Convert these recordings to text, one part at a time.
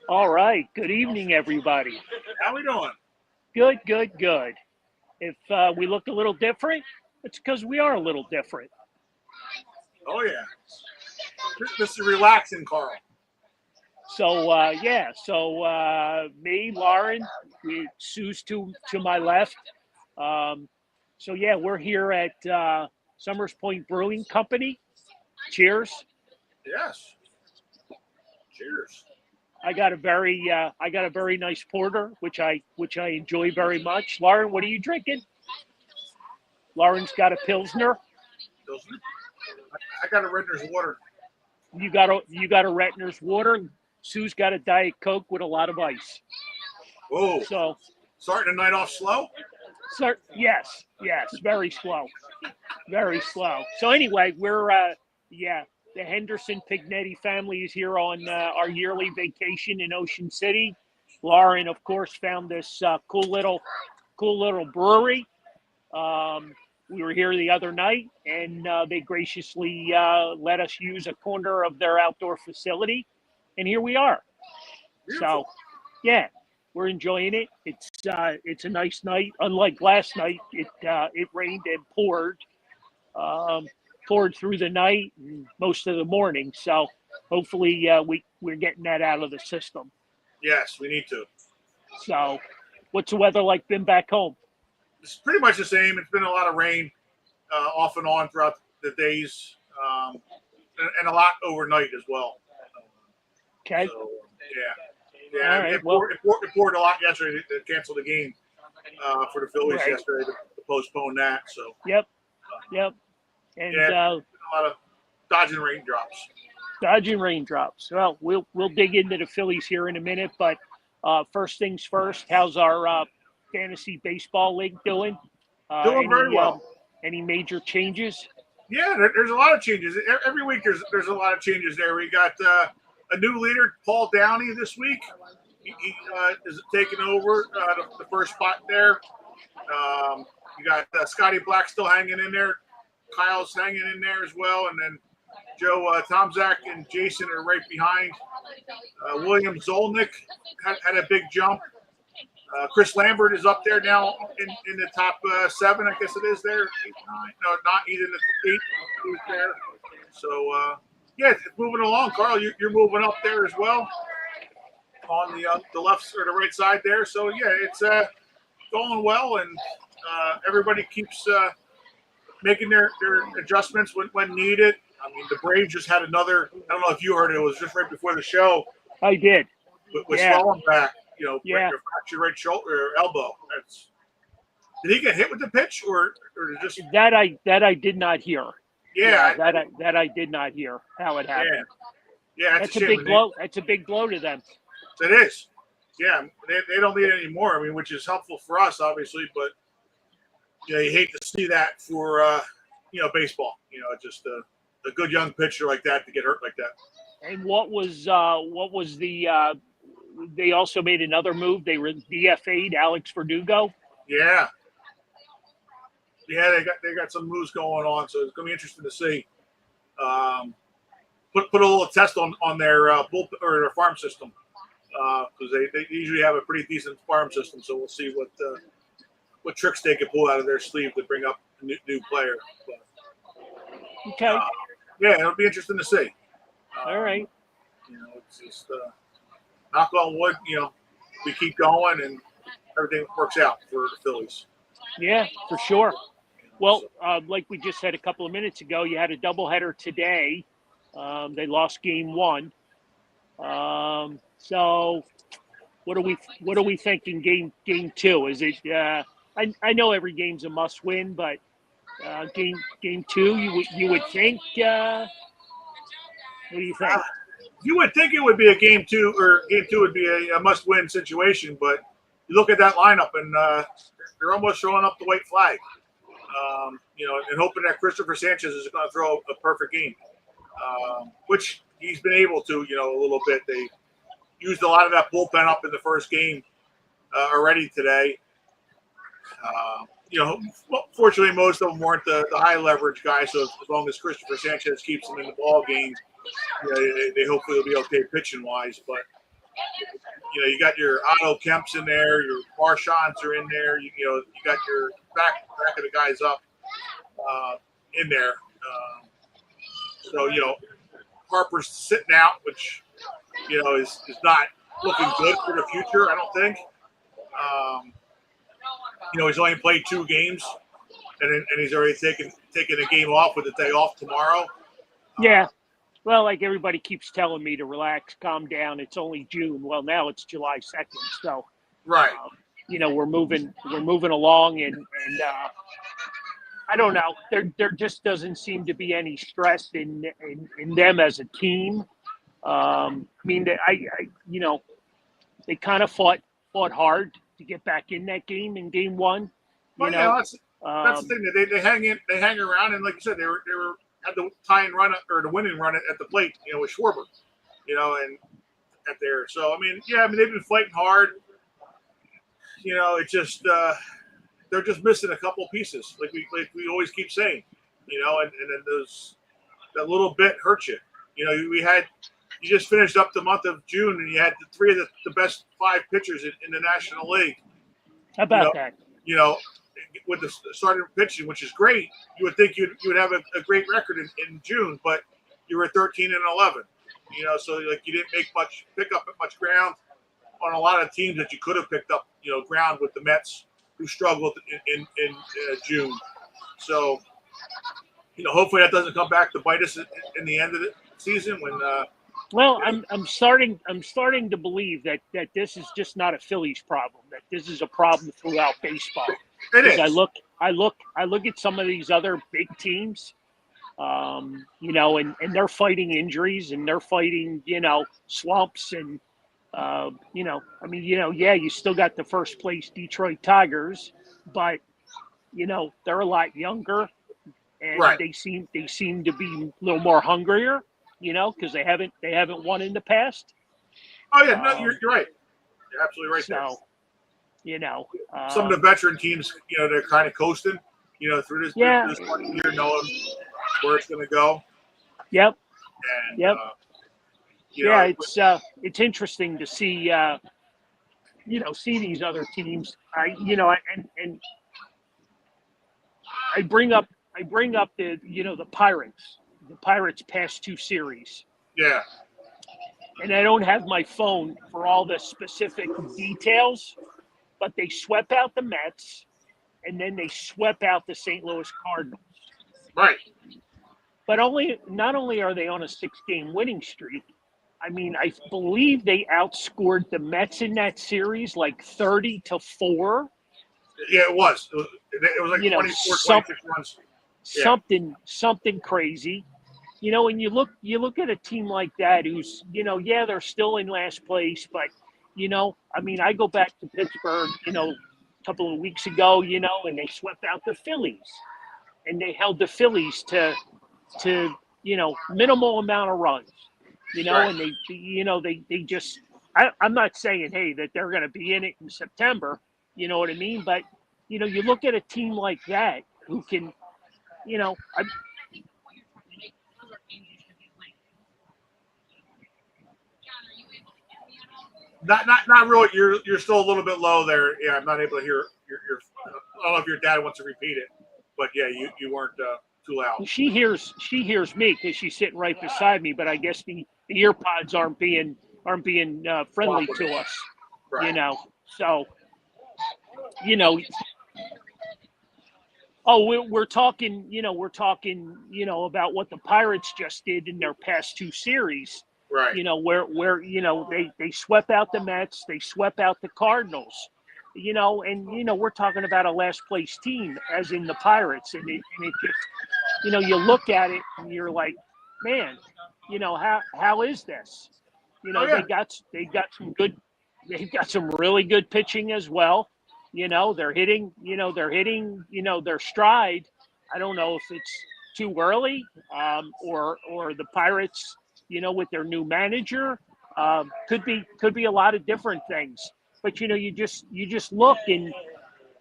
All right. Good evening, everybody. How we doing? Good, good, good. If we look a little different, it's because we are a little different. Oh yeah, this is relaxing, Carl. So yeah. So me, Lauren, Sue's to my left. Um, so yeah, we're here at Summers Point Brewing Company. Cheers. Yes. Cheers. I got a very nice porter, which I enjoy very much. Lauren, what are you drinking? Lauren's got a pilsner. I got a Redner's water. You got a Retner's water. Sue's got a Diet Coke with a lot of ice. Whoa. So, Starting the night off slow. yes, yes, very slow, very slow. So anyway, we're yeah, the Henderson Pignetti family is here on our yearly vacation in Ocean City. Lauren, of course, found this cool little brewery. Um, we were here the other night, and they graciously let us use a corner of their outdoor facility, and here we are. So, Beautiful. yeah, we're enjoying it. It's a nice night. Unlike last night, it rained and um, poured through the night and most of the morning. So, hopefully, we're getting that out of the system. Yes, we need to. So, what's the weather like been back home? It's pretty much the same. It's been a lot of rain off and on throughout the days, and a lot overnight as well. Okay. So yeah. All right. Well, It poured a lot yesterday to cancel the game for the Phillies right. yesterday to postpone that. So Yep. Yep. And yeah, a lot of dodging raindrops. dodging raindrops. Well, we'll dig into the Phillies here in a minute, but first things first. How's our fantasy baseball league doing? Doing very well. Any major changes? Yeah, there's a lot of changes. Every week there's a lot of changes there. We got a new leader, Paul Downey, this week. He is taking over the first spot there. You got Scotty Black still hanging in there. Kyle's hanging in there as well. And then Joe, Tomzak, and Jason are right behind. William Zolnick had a big jump. Chris Lambert is up there now in the top 7, I guess it is there. 8, 9. No, not even the 8. He was there. So, yeah, it's moving along. Carl, you're moving up there as well on the left or the right side there. So, yeah, it's going well, and everybody keeps making their adjustments when needed. I mean, the Braves just had another – I don't know if you heard it. It was just right before the show. I did. With Swellenbach, fractured right shoulder or elbow. Did he get hit with the pitch or just that I did not hear. Yeah, that I did not hear how it happened. Yeah, that's a big blow. That's a big blow to them. It is. Yeah, they don't need it anymore. I mean, which is helpful for us, obviously, but you hate to see that for baseball. Just a good young pitcher like that to get hurt like that. And what was the? They also made another move. They were DFA'd Alex Verdugo. Yeah, they got some moves going on, so it's going to be interesting to see. Put a little test on their bullpen or their farm system because they usually have a pretty decent farm system. So we'll see what tricks they can pull out of their sleeve to bring up a new player. But, okay. Yeah, it'll be interesting to see. All right. It's just knock on wood. We keep going and everything works out for the Phillies. Yeah, for sure. Well, like we just said a couple of minutes ago, you had a doubleheader today. They lost game 1. So, what are we thinking? Game 2? Is it? I know every game's a must win, but game 2, you would think. What do you think? You would think it would be a game 2, or game 2 would be a must win situation, but you look at that lineup and they're almost throwing up the white flag. And hoping that Christopher Sanchez is going to throw a perfect game, which he's been able to, a little bit. They used a lot of that bullpen up in the first game already today. Fortunately, most of them weren't the high leverage guys. So as long as Christopher Sanchez keeps them in the ball game, they hopefully will be okay pitching wise. But You got your Otto Kemps in there, your Marchands are in there. You got your back of the guys up in there. So Harper's sitting out, which is not looking good for the future. I don't think. He's only played 2 games, and he's already taken a game off with a day off tomorrow. Yeah. Well, like everybody keeps telling me to relax, calm down. It's only June. Well, now it's July 2nd. So, right. We're moving along, and I don't know. There just doesn't seem to be any stress in them as a team. I mean, they kind of fought hard to get back in that game in game 1. Well, that's the thing. That they hang around, and like you said, they were had the tying run or the winning run at the plate, with Schwarber, and at there. So they've been fighting hard. It's just they're just missing a couple pieces, like we always keep saying, and then that little bit hurts you. You just finished up the month of June, and you had 3 of the best 5 pitchers in the National League. How about that? With the starting pitching, which is great, you would think you would have a great record in June, but you were 13-11. So like you didn't pick up much ground on a lot of teams that you could have picked up, ground with the Mets who struggled in June. So, hopefully that doesn't come back to bite us in the end of the season when. Well, I'm starting to believe that this is just not a Phillies problem. That this is a problem throughout baseball. It is. I look at some of these other big teams, and they're fighting injuries and they're fighting, slumps and, you still got the first place Detroit Tigers, but, they're a lot younger and right. they seem to be a little more hungrier, because they haven't won in the past. Oh yeah, no, you're right. You're absolutely right. So, some of the veteran teams, they're kind of coasting, through this 1 year, knowing where it's going to go. Yep. And, yep. It's interesting to see, see these other teams. I bring up the Pirates past 2 series. Yeah. And I don't have my phone for all the specific details, but they swept out the Mets, and then they swept out the St. Louis Cardinals. Right. But not only are they on a 6-game winning streak, I believe they outscored the Mets in that series like 30-4. Yeah, it was. It was like 24, 26 runs. Yeah. Something crazy. And you look at a team like that who's, they're still in last place, but I go back to Pittsburgh, a couple of weeks ago, and they swept out the Phillies, and they held the Phillies to minimal amount of runs, right. and they just, I'm not saying, hey, that they're going to be in it in September, you know what I mean? But, you look at a team like that who can, Not really. You're still a little bit low there. Yeah, I'm not able to hear your. I don't know if your dad wants to repeat it, but yeah, you weren't too loud. She hears me because she's sitting right beside me. But I guess the ear pods aren't being friendly to us. Right. So Oh, we're talking about what the Pirates just did in their past 2 series. Right. Where they swept out the Mets, they swept out the Cardinals, and we're talking about a last place team, as in the Pirates, and it just, you look at it and you're like, man, how is this? They got some really good pitching as well. They're hitting their stride. I don't know if it's too early, or the Pirates, with their new manager, could be a lot of different things. But you just look and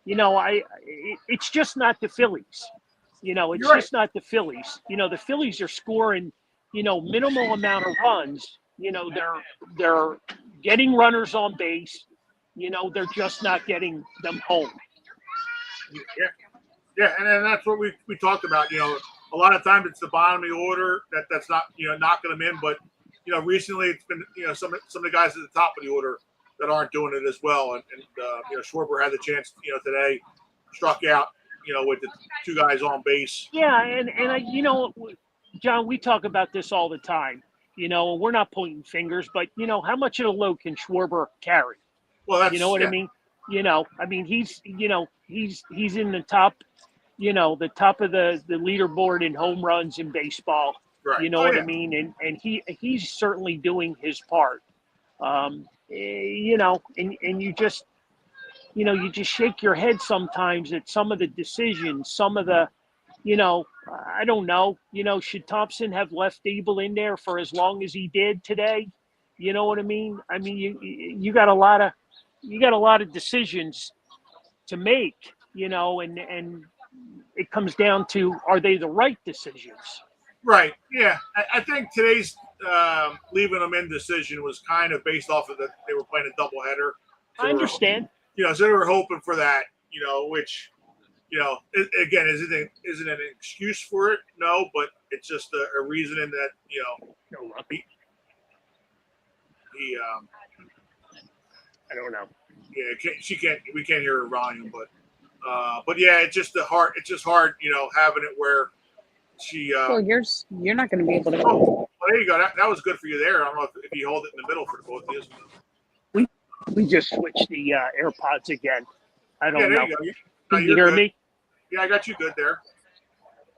it's just not the Phillies. It's right. just not the Phillies. The Phillies are scoring minimal amount of runs, they're getting runners on base. They're just not getting them home. Yeah, yeah, and that's what we talked about. A lot of times it's the bottom of the order that's not knocking them in, but recently it's been some of the guys at the top of the order that aren't doing it as well. And Schwarber had the chance today, struck out with the two guys on base. Yeah, and I, John, we talk about this all the time. We're not pointing fingers, but how much of the load can Schwarber carry? Well, that's You know what I mean? He's he's in the top, the top of the leaderboard in home runs in baseball. right. You know what I mean? And he's certainly doing his part. And you just shake your head sometimes at some of the decisions, some of the, I don't know, should Thompson have left Abel in there for as long as he did today? You know what I mean? You got a lot of decisions to make, and it comes down to, are they the right decisions? Right. Yeah. I think today's leaving them in decision was kind of based off of that they were playing a doubleheader. So I understand. So they were hoping for that, which, again, isn't an excuse for it? No, but it's just a reasoning that, No luck. he I don't know. Yeah, we can't hear her volume, but yeah, it's just hard, having it where she, Well, you're not going to be able to. well, there you go. That was good for you there. I don't know if you hold it in the middle for both of you. We just switched the AirPods again. I don't know. There you go. Can you hear me? Yeah, I got you good there.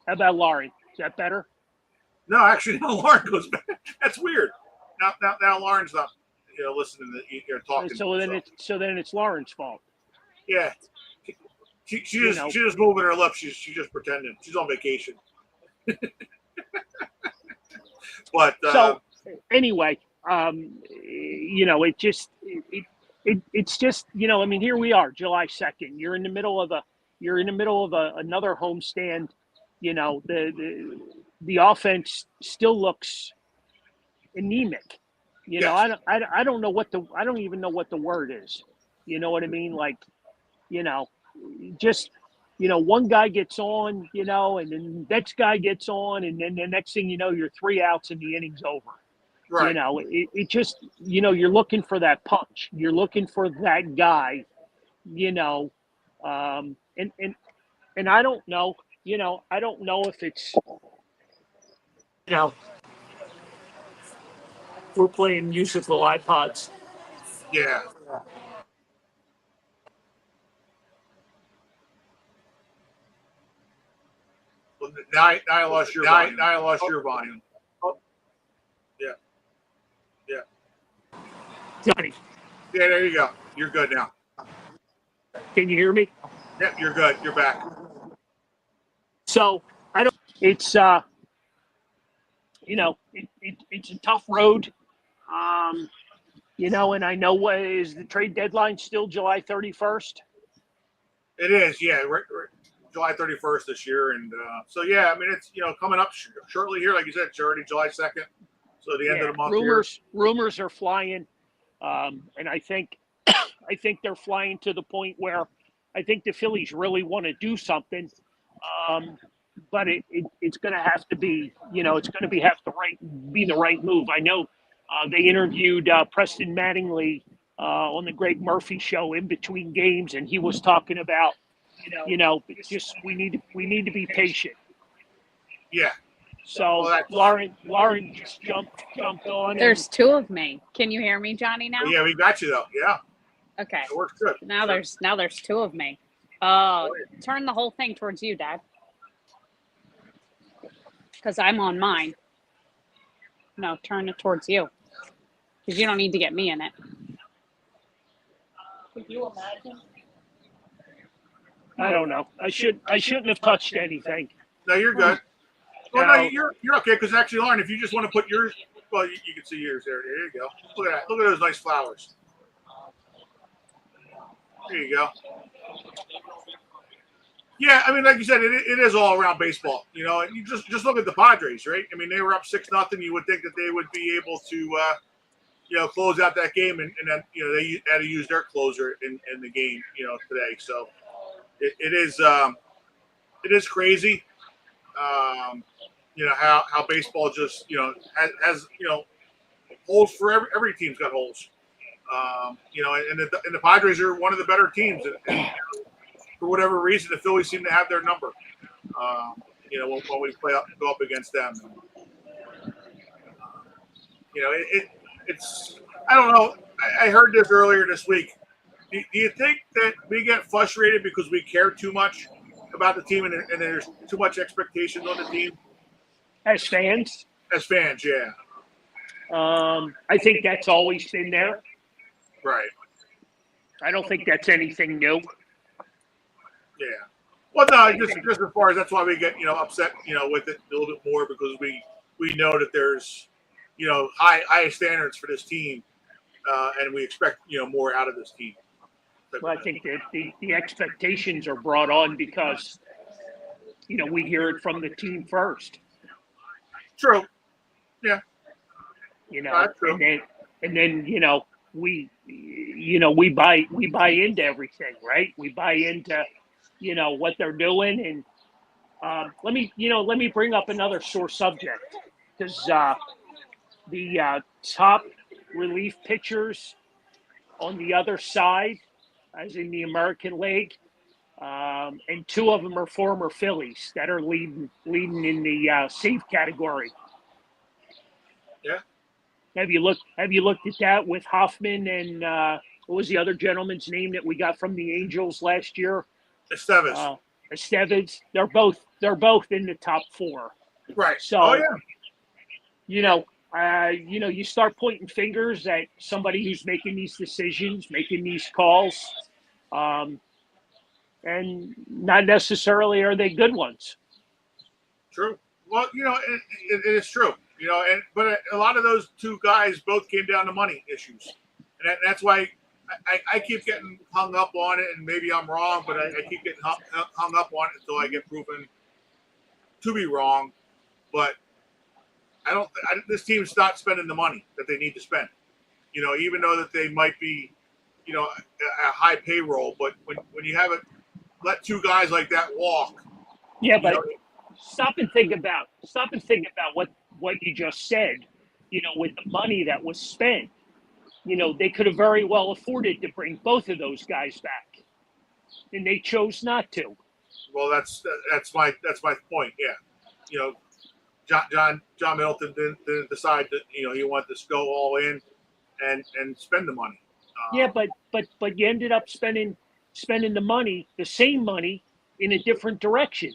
How about Lauren? Is that better? No, actually, now Lauren goes back. That's weird. Now Lauren's not, listening to you're talking. So then it's Lauren's fault. Yeah, she just moving her lips. She's just pretending. She's on vacation. But so anyway, it's just here we are, July 2nd. You're in the middle of another homestand. The offense still looks anemic. Yes. I don't even know what the word is. You know what I mean? Like, just one guy gets on, and then the next guy gets on, and then the next thing you know, you're 3 outs and the inning's over. right. It just, you're looking for that punch. You're looking for that guy, and I don't know, I don't know if it's, we're playing musical iPods. Yeah. Well, now I lost your volume. Now I lost your volume. Yeah. Yeah. Johnny, Yeah, there you go. You're good now. can you hear me? Yep, you're good. You're back. So it's it's a tough road, and I know is the trade deadline still July 31st? It is, yeah, right, July 31st this year, and so yeah, it's coming up shortly here, like you said, it's already July 2nd, so the end of the month. Rumors are flying, and I think they're flying to the point where I think the Phillies really want to do something. But it's going to have to be, it's going to be the right move. I know they interviewed Preston Mattingly on the Greg Murphy show in between games, and he was talking about, just we need to be patient. Yeah. So Lauren just jumped on. There's two of me. Can you hear me, Johnny? Now? Yeah, we got you though. Yeah. Okay. It works good. Now there's two of me. Turn the whole thing towards you, Dad. Because I'm on mine. No, turn it towards you. Because you don't need to get me in it. Could you imagine? I don't know. I shouldn't have touched anything. No, you're good. Well, no, you're okay. Because actually, Lauren, if you just want to put yours, well, you can see yours there. There you go. Look at that. Look at those nice flowers. There you go. Yeah, like you said, it is all around baseball, and you just look at the Padres, right? They were up 6-0. You would think that they would be able to, close out that game, and then they had to use their closer in the game today. So it is crazy. How baseball just has holes for every team's got holes. And the Padres are one of the better teams, and for whatever reason, the Phillies seem to have their number. When we go up against them, it's I don't know. I heard this earlier this week. Do you think that we get frustrated because we care too much about the team, and there's too much expectations on the team? As fans? As fans, yeah. I think that's always been there. Right. I don't think that's anything new. Yeah. Well, no, just as far as that's why we get upset with it a little bit more, because we know that there's high standards for this team, and we expect more out of this team. Well, I think that the expectations are brought on because we hear it from the team first. True. Yeah. True. and then we buy into everything, right? We buy into what they're doing, and let me bring up another sore subject, because the top relief pitchers on the other side, as in the American League, and two of them are former Phillies that are leading in the save category. Yeah. Have you looked at that with Hoffman and what was the other gentleman's name that we got from the Angels last year? Estevez. Estevez. They're both in the top four. Right. So, you start pointing fingers at somebody who's making these decisions, making these calls, and not necessarily are they good ones. True. Well, it is true. But a lot of those two guys both came down to money issues, and that's why I keep getting hung up on it. And maybe I'm wrong, but I keep getting hung up on it until I get proven to be wrong. But this team's not spending the money that they need to spend. Even though that they might be, a high payroll, but when you have let two guys like that walk. Yeah, but stop and think about what you just said. With the money that was spent, they could have very well afforded to bring both of those guys back, and they chose not to. Well, that's my point. Yeah, John Middleton didn't decide that he wanted to go all in and spend the money. Yeah, but you ended up spending the same money, in a different direction.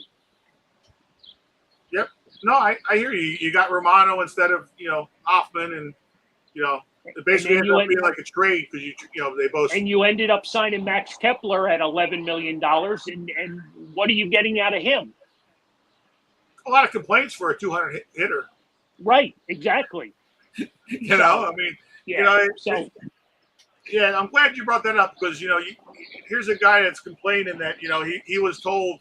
Yep. No, I hear you. You got Romano instead of Hoffman, and it basically ended up being like a trade because they both. And you ended up signing Max Kepler at $11 million, and what are you getting out of him? A lot of complaints for a 200 hitter. Right. Exactly. I mean, yeah. Yeah, I'm glad you brought that up, because here's a guy that's complaining that he was told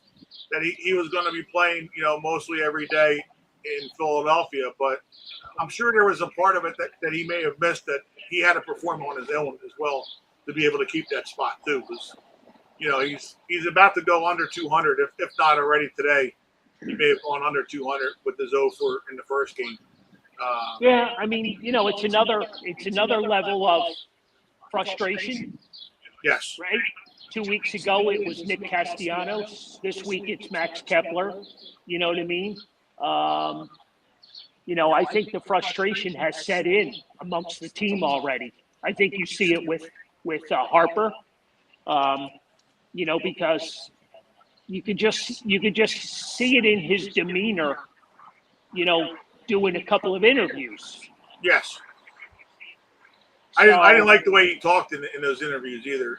that he was going to be playing mostly every day in Philadelphia, but I'm sure there was a part of it that he may have missed, that he had to perform on his own as well to be able to keep that spot too, because he's about to go under 200, if not already today. He may have gone under 200 with his 0 in the first game. Yeah, I mean, it's another level of frustration. Yes. Right? 2 weeks ago, it was Nick Castellanos. This week, it's Max Kepler. You know what I mean? I think the frustration has set in amongst the team already. I think you see it with Harper, because you could just see it in his demeanor, doing a couple of interviews. Yes. I didn't like the way he talked in those interviews either.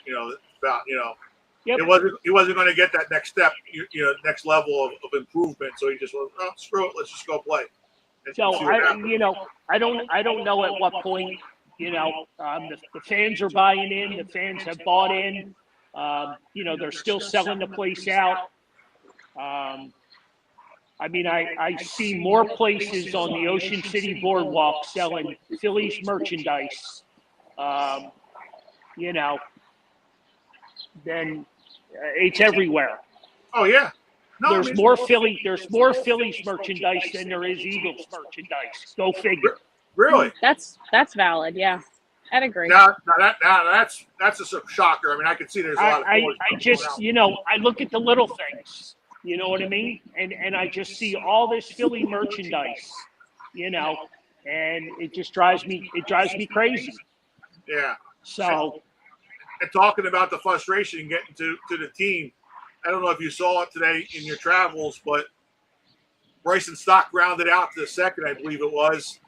About Yep. He wasn't going to get that next step, next level of improvement. So he just went, oh, screw it, let's just go play. So I don't know at what point the fans are buying in. The fans have bought in. They're still selling the place out. I mean, I see more places on the Ocean City Boardwalk selling Phillies merchandise um, you know, then it's everywhere. Oh yeah. No, I There's mean, more Philly. There's more Phillies merchandise than there is Eagles merchandise. Go figure. really. That's valid. Yeah, I'd agree. That's a shocker. I mean, I can see there's a I, lot of I, Phillies I going just, out. I look at the little things. You know what I mean? And I just see all this Philly merchandise. You know, and it just drives me. It drives me crazy. Yeah. So And talking about the frustration and getting to the team, I don't know if you saw it today in your travels, but Bryson Stock grounded out to the second, I believe it was,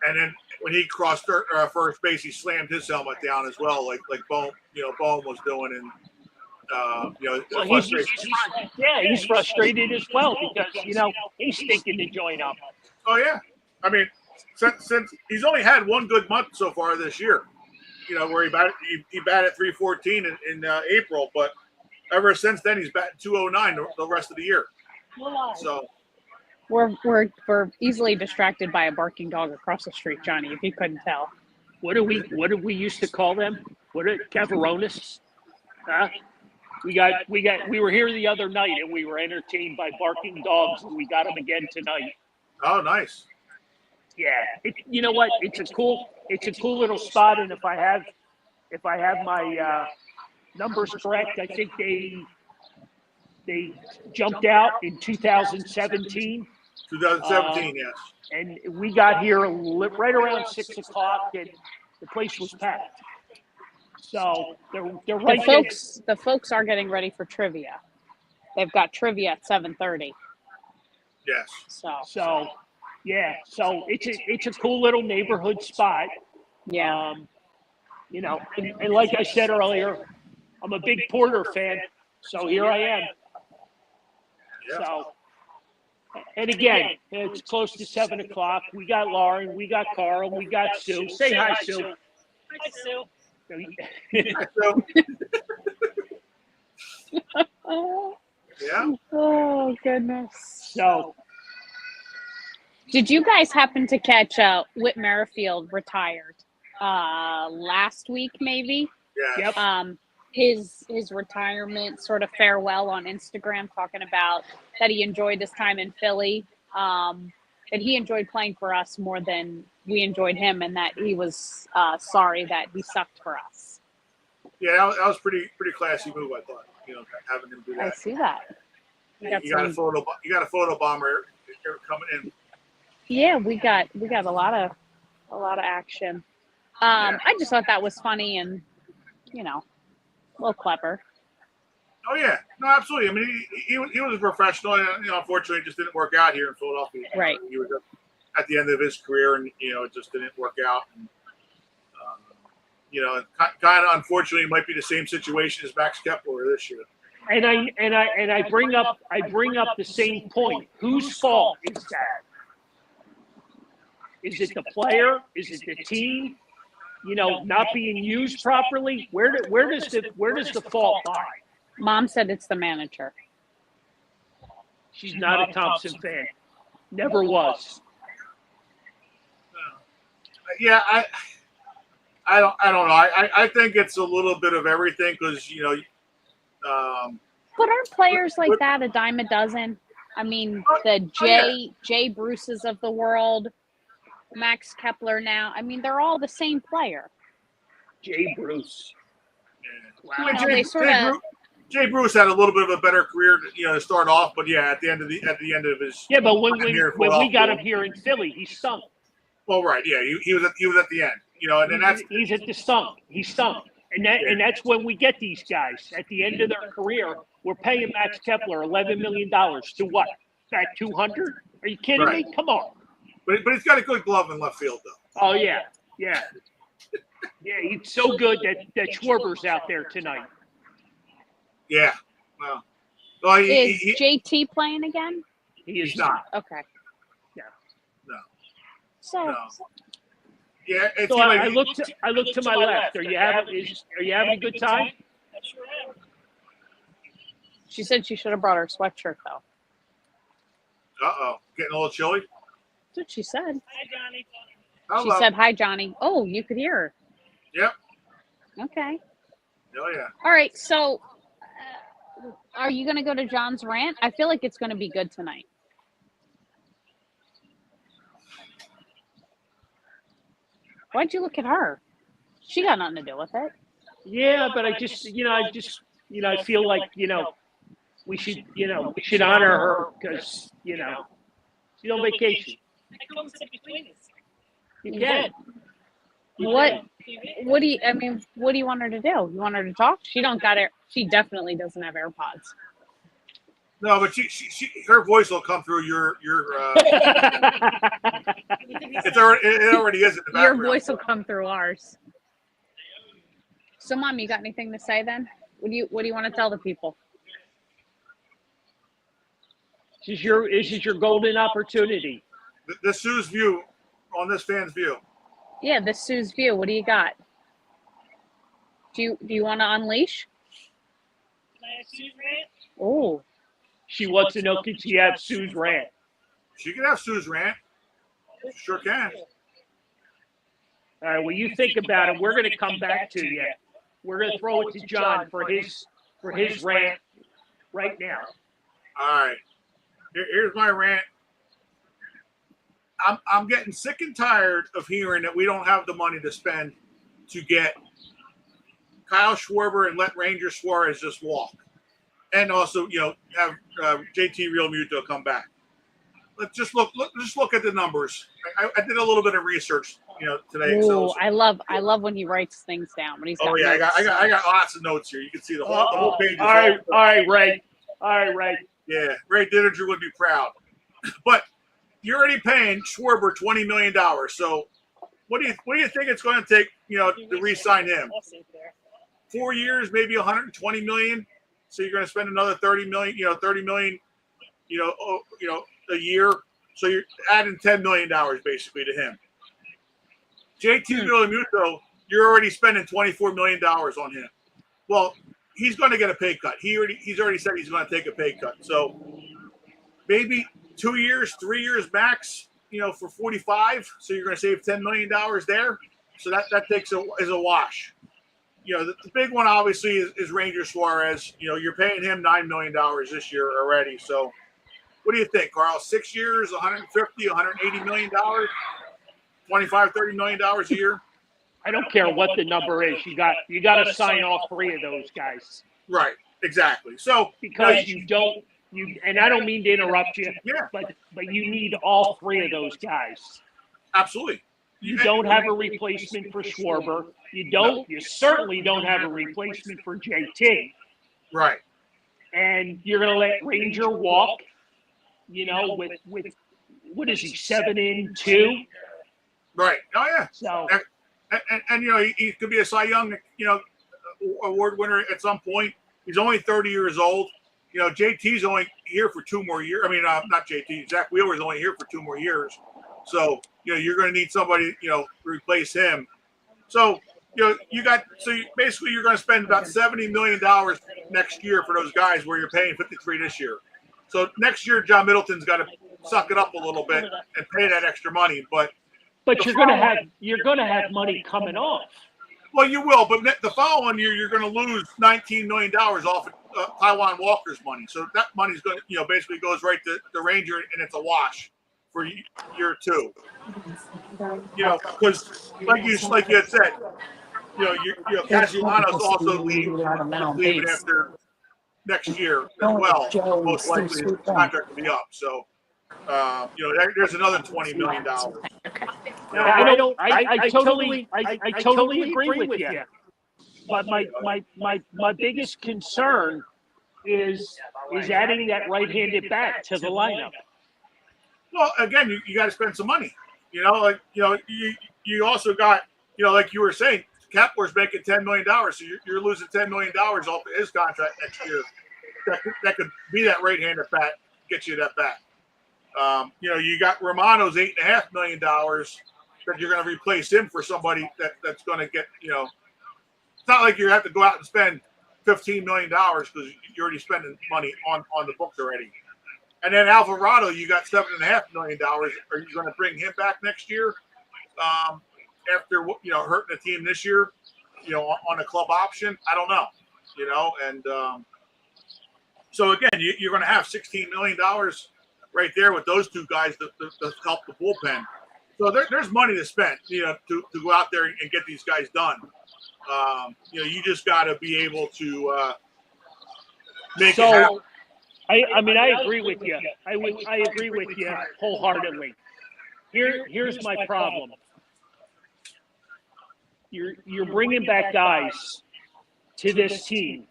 and then when he crossed first base, he slammed his helmet down as well, like Bohm, Bohm was doing, and well, frustration. he's frustrated as well because he's stinking to join up. Oh yeah, I mean, since he's only had one good month so far this year, where he batted 314 in April, but ever since then he's batting 209 the rest of the year. So We're easily distracted by a barking dog across the street, Johnny. If you couldn't tell. What did we used to call them? What are Cavaronis? Huh? We were here the other night and we were entertained by barking dogs, and we got them again tonight. oh, nice. Yeah, you know what? It's a cool little spot, and if I have my numbers correct, I think they jumped out in 2017. 2017, yes. And we got here right around 6 o'clock, and the place was packed. So they're right there. The folks are getting ready for trivia. They've got trivia at 7:30. Yes. So yeah. So it's a cool little neighborhood spot. Yeah. And like I said earlier, I'm a big Porter fan, so here I am. Yeah. So, and again, it's close to 7 o'clock. We got Lauren, we got Carl, we got Sue. Say hi, Sue. Hi, Sue. So, yeah. Oh goodness. So, Did you guys happen to catch Whit Merrifield retired last week? Maybe. Yeah. yep. His retirement sort of farewell on Instagram, talking about that he enjoyed his time in Philly, that he enjoyed playing for us more than we enjoyed him, and that he was sorry that he sucked for us. Yeah, that was pretty classy move, I thought. Having him do that. I see that. You got a photo bomber coming in. Yeah, we got a lot of action. I just thought that was funny and a little clever. Oh yeah, no, absolutely. I mean, he was a professional, and unfortunately, it just didn't work out here in Philadelphia. Right. He was at the end of his career, and it just didn't work out. And, kind of unfortunately, it might be the same situation as Max Kepler this year. And I bring up the same point. Whose fault is that? Is it the player? Is it the team? Not being used properly? Where does the fault lie? Mom said it's the manager. She's not a Thompson fan. Never was. Yeah, I don't know. I think it's a little bit of everything because But aren't players like that a dime a dozen? I mean, the Jay Bruces of the world, Max Kepler now. I mean, they're all the same player. Jay Bruce. Wow. Jay Bruce had a little bit of a better career, to start off, but yeah, at the end of his but when we got him here in Philly, he stunk. Well, right, yeah, he was at the end, and then he's at the stunk. He stunk, and that's when we get these guys at the end of their career. We're paying Max Kepler $11 million to what? Back 200? Are you kidding me? Come on. But he's got a good glove in left field, though. Oh yeah. Yeah, he's so good that Schwarber's out there tonight. Yeah. Well, is JT playing again? He is not. Okay. No. So. Yeah. So I look to my left. Are you having a good time? I sure am. She said she should have brought her sweatshirt though. Getting a little chilly. That's what she said. Hi, Johnny. She said, "Hi, Johnny." Oh, you could hear her. Yep. Okay. Oh yeah. All right. So, are you going to go to John's rant? I feel like it's going to be good tonight. Why'd you look at her? She got nothing to do with it. Yeah, but I feel like, we should honor her because, she's on vacation. I come sit between us. You can. What? What do you? I mean, what do you want her to do? You want her to talk? She don't got it. She definitely doesn't have AirPods. No, but her voice will come through your. It already is in the Your background. voice will come through ours. So, Mom, you got anything to say then? What do you want to tell the people? This is your golden opportunity. The Sue's view on this fan's view. Yeah, this Sue's view. What do you got? Do you want to unleash? Can I have Sue's rant? Oh, She wants to know, can she have Sue's rant? She can have Sue's rant. Sure can. All right, well, you think about it. We're going to come back to you. We're going to throw it to John for his rant right now. All right. Here's my rant. I'm getting sick and tired of hearing that we don't have the money to spend to get Kyle Schwarber and let Ranger Suarez just walk, and also have JT Real Muto come back. Let's just look at the numbers. I did a little bit of research today. ooh, So I love when he writes things down. When he's got I notes. got lots of notes here. You can see the whole page. All right, Ray. All right, Ray. Yeah, Ray Dininger would be proud. But you're already paying Schwarber $20 million. So what do you think it's going to take, to re-sign him? 4 years, maybe $120 million. So you're going to spend another $30 million, $30 million, a year. So you're adding $10 million basically to him. JT Realmuto, you're already spending $24 million on him. Well, he's going to get a pay cut. He's already said he's going to take a pay cut. So maybe 2 years, 3 years max, for 45. So you're going to save $10 million there. So that takes is a wash. The big one obviously is Ranger Suarez. You're paying him $9 million this year already. So what do you think, Carl? 6 years, $150, $180 million, $25, $30 million a year? I don't care what the number is. You got to sign all three of those guys. Right, exactly. So because and I don't mean to interrupt you. Yeah. But you need all three of those guys. Absolutely. You don't have a replacement for Schwarber. You certainly don't have a replacement for JT. Right. And you're going to let Ranger walk, with what is he, 7-2? Right. Oh yeah. So and he could be a Cy Young, award winner at some point. He's only 30 years old. JT's only here for 2 more years. I mean, not JT. Zach Wheeler's only here for 2 more years. So, you're going to need somebody, to replace him. So, basically you're going to spend about $70 million next year for those guys where you're paying 53 this year. So next year, John Middleton's got to suck it up a little bit and pay that extra money. But you're going to have money coming off. Well, you will, but the following year you're going to lose $19 million off of Taiwan Walker's money. So that money's going to, basically goes right to the Ranger, and it's a wash for year 2. Because like you had said, Castellanos also leaving after next year as well. Most likely his contract will be up. So. There's another $20 million. I totally agree with you. But my biggest concern is adding that right-handed bat to the lineup. Well, again, you got to spend some money. You also got, like you were saying, Kepler's making $10 million, so you're losing $10 million off of his contract next year. That could be that right-handed bat, get you that bat. You got Romano's $8.5 million that you're going to replace him for somebody that's going to get, it's not like you have to go out and spend $15 million because you're already spending money on the books already. And then Alvarado, you got $7.5 million. Are you going to bring him back next year? After hurting the team this year? on a club option. I don't know, and so again, you're going to have $16 million right there with those two guys to help the bullpen. So there's money to spend, to go out there and get these guys done. You just got to be able to make it happen. I mean, I agree with you. I agree with you wholeheartedly. Here's my problem. You're bringing back guys to this team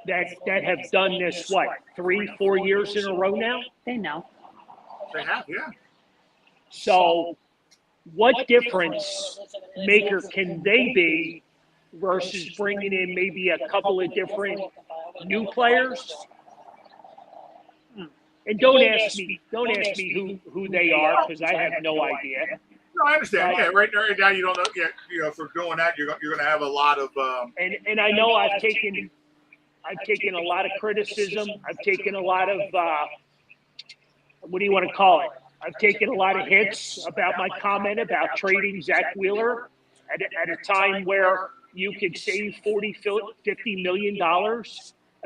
that have done this 3-4 years in a row now. They know. They have, yeah. So, what difference maker can they be versus bringing in maybe a couple of different new players? And don't ask me who they are, because I have no idea. No, I understand. Yeah, right now you don't know. Yeah, for doing that, you're going to have a lot of. And I know I've taken a lot of criticism. I've taken a lot of what do you want to call it? I've taken a lot of hits about my comment about trading Zach Wheeler at a time where you could save $50 million.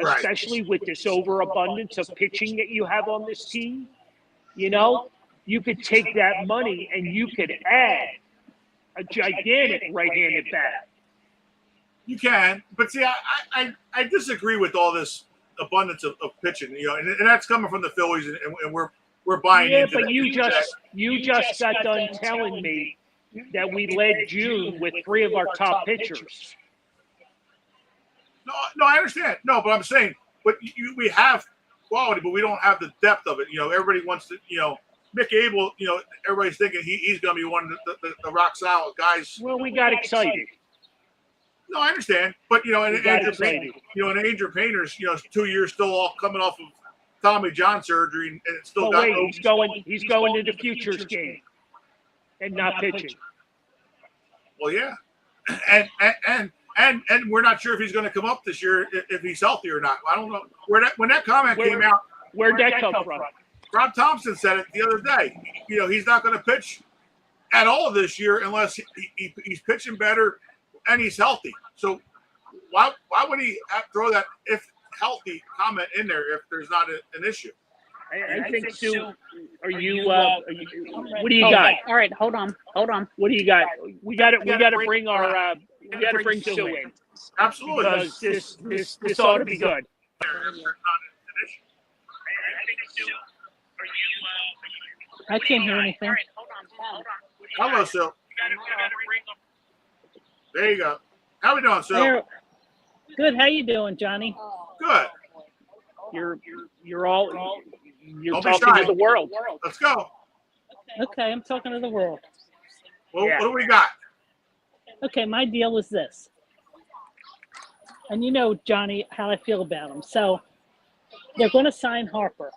Especially with this overabundance of pitching that you have on this team, you could take that money and you could add a gigantic right-handed bat. You can, but see, I disagree with all this abundance of pitching, and that's coming from the Phillies, and we're buying into but that. you just got done telling me that we led June with 3 of our top pitchers. No, I understand. No, but I'm saying, we have quality, but we don't have the depth of it. Everybody wants to, Mick Abel, everybody's thinking he's going to be one of the rock solid guys. Well, we got excited. No, I understand, but and Andrew Painter's, 2 years still all coming off of Tommy John surgery, and it's still got. He's going to the futures game, and not pitching. Well, yeah, and we're not sure if he's going to come up this year if he's healthy or not. I don't know when that comment came out. Where'd that come from? Rob Thompson said it the other day. He's not going to pitch at all this year unless he's pitching better and he's healthy. So why would he throw that if healthy comment in there if there's not an issue? I think Sue. Are you? What do you got? All right, hold on. What do you got? We got to bring our. We got to bring Sue in. Absolutely. Because this ought to be good. I can't hear anything. Hello, Sue. There you go. How we doing, Sue? Good. How you doing, Johnny? Good. You're Don't talking to the world. Let's go. Okay, I'm talking to the world. Well, What do we got? Okay, my deal is this. And Johnny, how I feel about him. So they're going to sign Harper.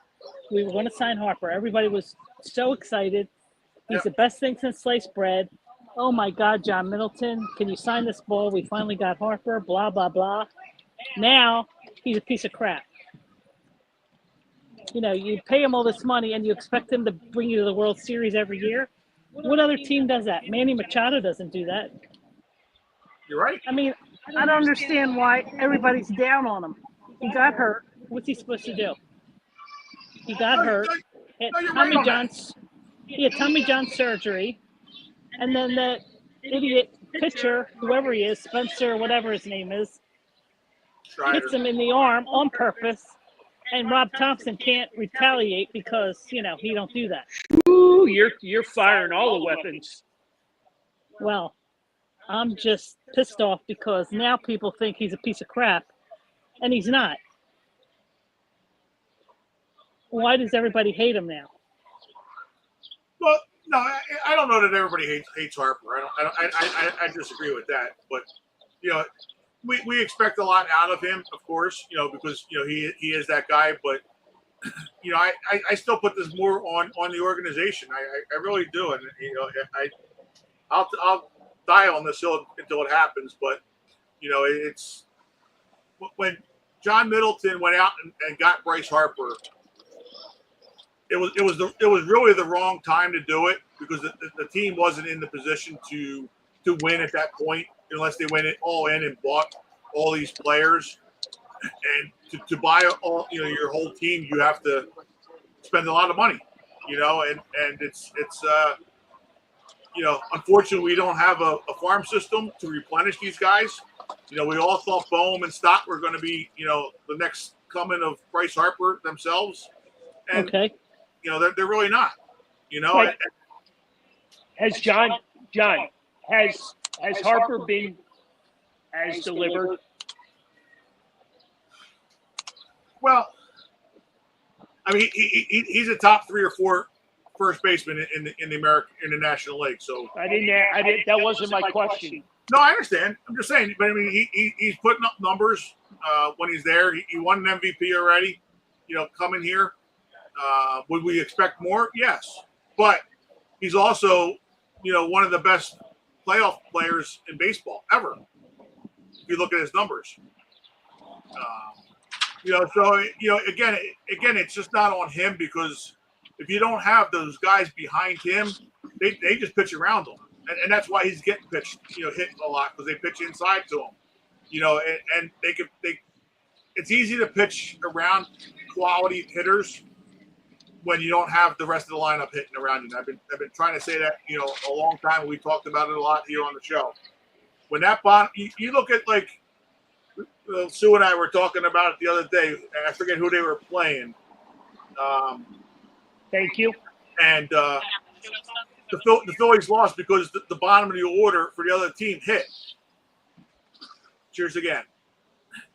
We were going to sign Harper. Everybody was so excited. He's the best thing since sliced bread. Oh, my God, John Middleton, can you sign this ball? We finally got Harper, blah, blah, blah. Now he's a piece of crap. You pay him all this money and you expect him to bring you to the World Series every year? What other team does that? Manny Machado doesn't do that. You're right. I mean, I don't understand why everybody's down on him. He got hurt. What's he supposed to do? He got hurt. He had Tommy John surgery. And then that idiot pitcher, whoever he is, Spencer, whatever his name is, hits him in the arm on purpose. And Rob Thompson can't retaliate because, he don't do that. Ooh, you're firing all the weapons. Well, I'm just pissed off because now people think he's a piece of crap, and he's not. Why does everybody hate him now? Well, no, I don't know that everybody hates Harper. I disagree with that. But we expect a lot out of him, of course. Because he is that guy. But I still put this more on the organization. I really do, and I'll die on this hill until it happens. But it's when John Middleton went out and got Bryce Harper. It was really the wrong time to do it because the team wasn't in the position to win at that point. unless they went all in and bought all these players. And to buy all your whole team, you have to spend a lot of money, and it's unfortunately we don't have a farm system to replenish these guys. We all thought Bohm and Stott were going to be the next coming of Bryce Harper themselves, and Okay. they're really not. Right. Has John has Harper been as delivered? Well, I mean, he's a top 3 or 4 first baseman in the National League. So I didn't. That wasn't my question. no, I understand. I'm just saying, but I mean, he's putting up numbers when he's there. He won an MVP already. Coming here, would we expect more? Yes, but he's also one of the best playoff players in baseball ever. If you look at his numbers. So again, it's just not on him, because if you don't have those guys behind him, they just pitch around him, and that's why he's getting pitched, hit a lot, because they pitch inside to him, and it's easy to pitch around quality hitters when you don't have the rest of the lineup hitting around you. And I've been trying to say that a long time. We talked about it a lot here on the show. When that bottom, you look at like. Sue and I were talking about it the other day. I forget who they were playing. Thank you. And the Phillies lost because the bottom of the order for the other team hit. Cheers again.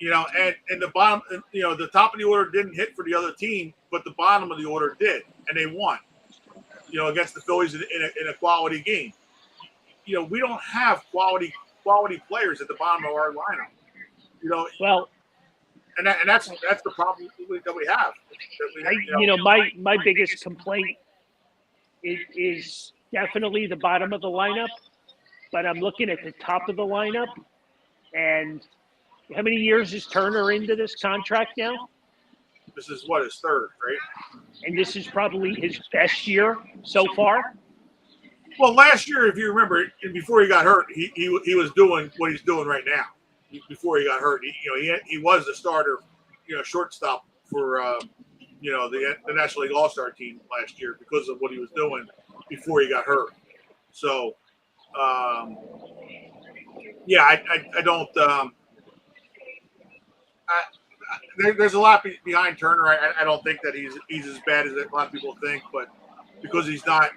And the bottom, the top of the order didn't hit for the other team, but the bottom of the order did, and they won. Against the Phillies in a quality game. We don't have quality players at the bottom of our lineup. Well, and that's the problem that we have. My biggest complaint is definitely the bottom of the lineup, but I'm looking at the top of the lineup, and how many years is Turner into this contract now? This is his third, right? And this is probably his best year so far. Well, last year, if you remember, before he got hurt, he was doing what he's doing right now. Before he got hurt, he was the starter, shortstop for the National League All-Star team last year because of what he was doing before he got hurt. So, I don't. There's a lot behind Turner. I don't think that he's as bad as a lot of people think, but because he's not,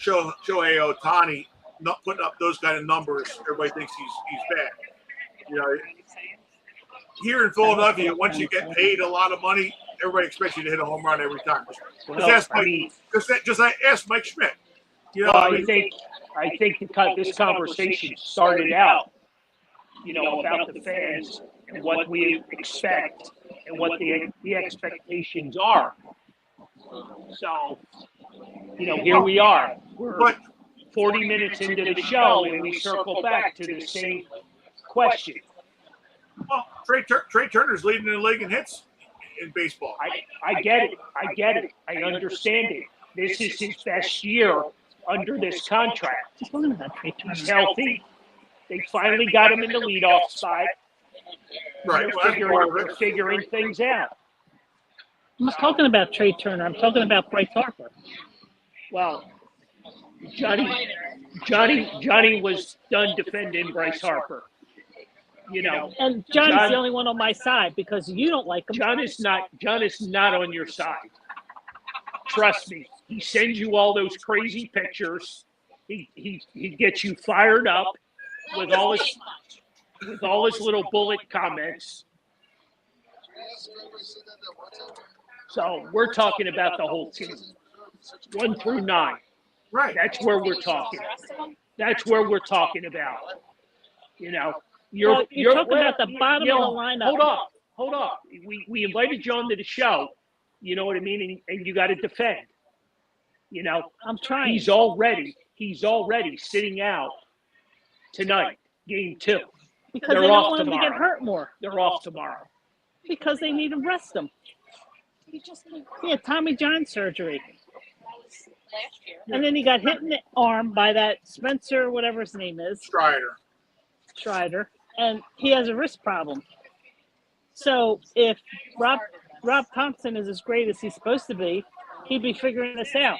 Shohei Ohtani not putting up those kind of numbers, everybody thinks he's bad. Here in Philadelphia, once you get paid a lot of money, everybody expects you to hit a home run every time. Just ask Mike Schmidt. I think this conversation started out, about the fans and what we expect and what the expectations are. So, here we are. We're 40 minutes into the show, and we circle back to the same question. Well, Trey Turner's leading the league in hits in baseball. I get it. I understand it. This is his best year under this contract. He's healthy. They finally got him in the leadoff spot. Right. They're figuring things out. I'm not talking about Trey Turner. I'm talking about Bryce Harper. Well, Johnny was done defending Bryce Harper. And Johnny's the only one on my side because you don't like him. John is not on your side. Trust me. He sends you all those crazy pictures. He gets you fired up with all his little bullet comments. So we're talking about the whole team, 1 through 9. Right. That's where we're talking. That's where we're talking about. You're talking about the bottom of the lineup. Hold on. We invited you onto the show. You know what I mean? And you got to defend. I'm trying. He's already sitting out tonight, game 2. Because They're they don't off want him to tomorrow. get hurt more. They're off tomorrow. Because they need to rest him. He had Tommy John surgery. And then he got hit in the arm by that Spencer, whatever his name is. Strider. Strider, and he has a wrist problem. So if Rob Thompson is as great as he's supposed to be, he'd be figuring this out.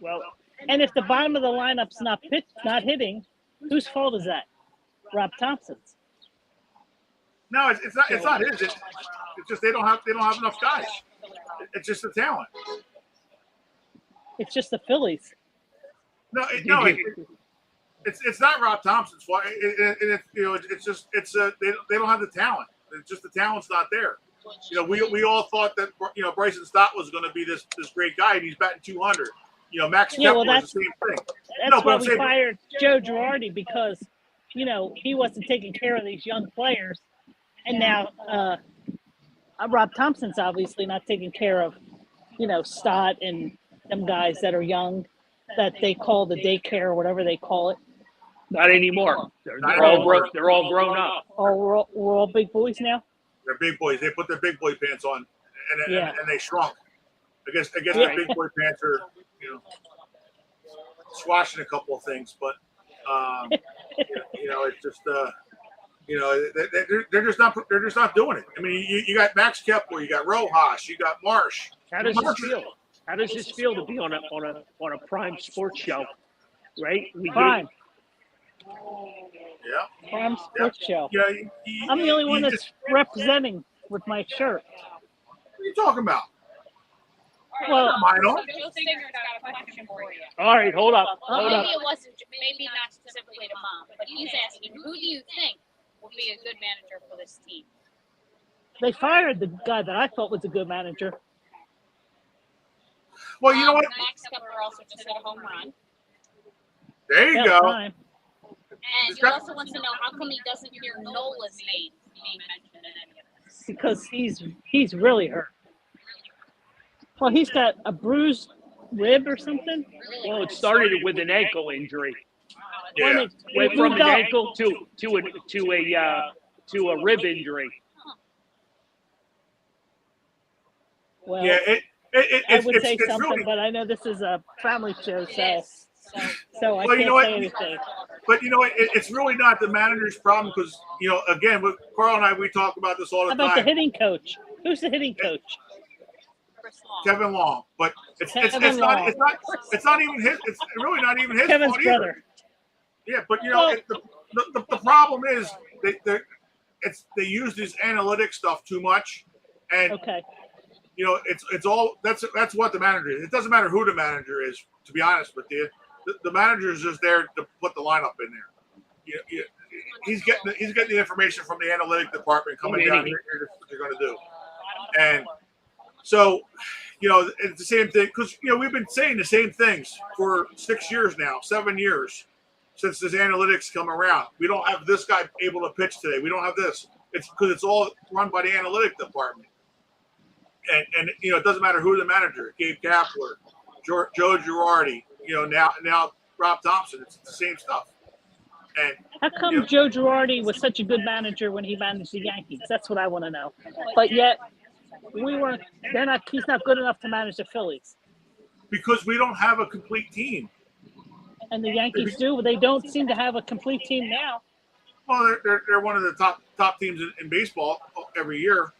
Well, And if the bottom of the lineup's not hitting, whose fault is that? Rob Thompson's. No, it's not. It's not his. It's just they don't have enough guys. It's just the talent. It's just the Phillies. It's not Rob Thompson's fault. They don't have the talent. It's just the talent's not there. We all thought that Bryson Stott was going to be this great guy, and he's batting 200. Max Kepler was the same thing. That's why we fired Joe Girardi, because he wasn't taking care of these young players, and now Rob Thompson's obviously not taking care of Stott and them guys that are young, that they call the daycare or whatever they call it. not anymore. They're all grown up. Oh, we're all big boys now. They're big boys. They put their big boy pants on, and they shrunk. I guess Yeah. the big boy pants are squashing a couple of things, but it's just they're just not doing it. I mean, you got Max Kepler, you got Rojas, you got Marsh. How does this feel? How does this feel to be on a prime sports show, right? Prime Yeah. sports show. Yeah. I'm the only one that's representing with my shirt. What are you talking about? Well, Mine on? Joe Singer's got a question for you. All right, hold up. Maybe it wasn't, maybe not specifically to Mom, but he's asking, who do you think will be a good manager for this team? they fired the guy that I thought was a good manager. Well, you know what? Max Kepler also just hit a home run. There you That go. time. And he also wants to know how come he doesn't hear Nola's name being mentioned in any of this. Because he's really hurt. Well, he's got a bruised rib or something. Well, it started with an ankle injury. Yeah. Went from an moved up. ankle to a rib injury. Well, Yeah. I would say it's something, really, but I know this is a family show, It so is. So I Well, you can't know what? say anything. but it's really not the manager's problem because again, with Carl and I, we talk about this all How the about the time. hitting coach? Who's the hitting coach? Chris Long. Kevin Long, but it's Kevin not Long. it's not even his. It's really not even his Kevin's fault brother. either. Yeah, but Well- the problem is they use this analytic stuff too much, and Okay. it's all that's what the manager is. It doesn't matter who the manager is, to be honest with you. The manager is just there to put the lineup in there. He's getting the information from the analytic department coming down here. Here's what you're going to do, and so it's the same thing because we've been saying the same things for 6 years now, 7 years since this analytics come around. We don't have this guy able to pitch today. We don't have this. It's because it's all run by the analytic department. And it doesn't matter who the manager, Gabe Kapler, Joe Girardi, now Rob Thompson. It's the same stuff. And How come Joe Girardi was such a good manager when he managed the Yankees? That's what I want to know. But yet, he's not good enough to manage the Phillies. because we don't have a complete team. And the Yankees do, but they don't seem to have a complete team now. Well, they're one of the top teams in baseball every year.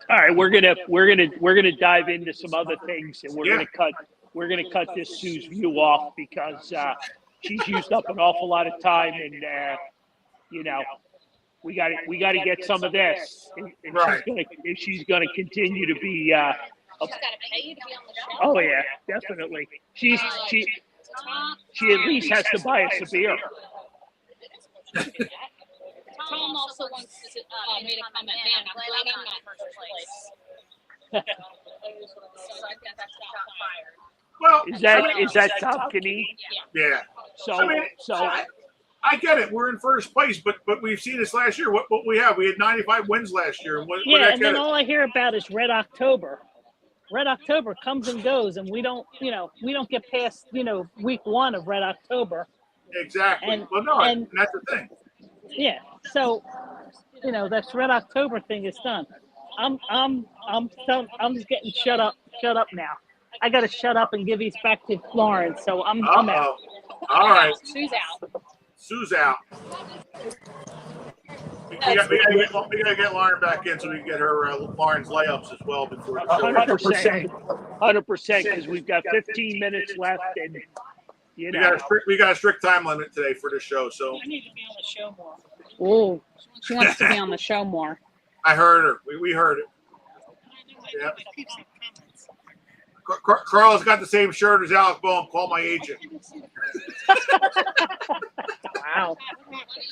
All right, we're gonna dive into some other things, and we're gonna cut this Sue's View off because she's used up an awful lot of time, and we got to get some of this. And Right. she's gonna continue to be. She's got to pay you to be on the show. Oh yeah, definitely. She at least has to buy us a beer. Tom also wants to made a comment. Man, I'm glad I'm not first place. So I think that's shot fired. Well, Is that Tom Kenny? yeah. So I get it. We're in first place, but we've seen this last year. What we have? We had 95 wins last year. And Yeah, and then all I hear about is Red October. Red October comes and goes, and we don't get past week 1 of Red October. Exactly. and- and that's the thing. Yeah, so that's Red October thing is done. I'm just getting shut up now. I got to shut up and give these back to Florence. So I'm out. Uh-oh. All right. Sue's out. Sue's out. We gotta get Lauren back in so we can get her Lauren's layups as well before the show. 100%, because we've got 15 minutes left, and you know. We got a strict time limit today for the show, so I need to be on the show more. Ooh, she wants to be on the show more. I heard her. We heard it. Yeah. Carla's got the same shirt as Alec Boehm. Call my agent. Wow.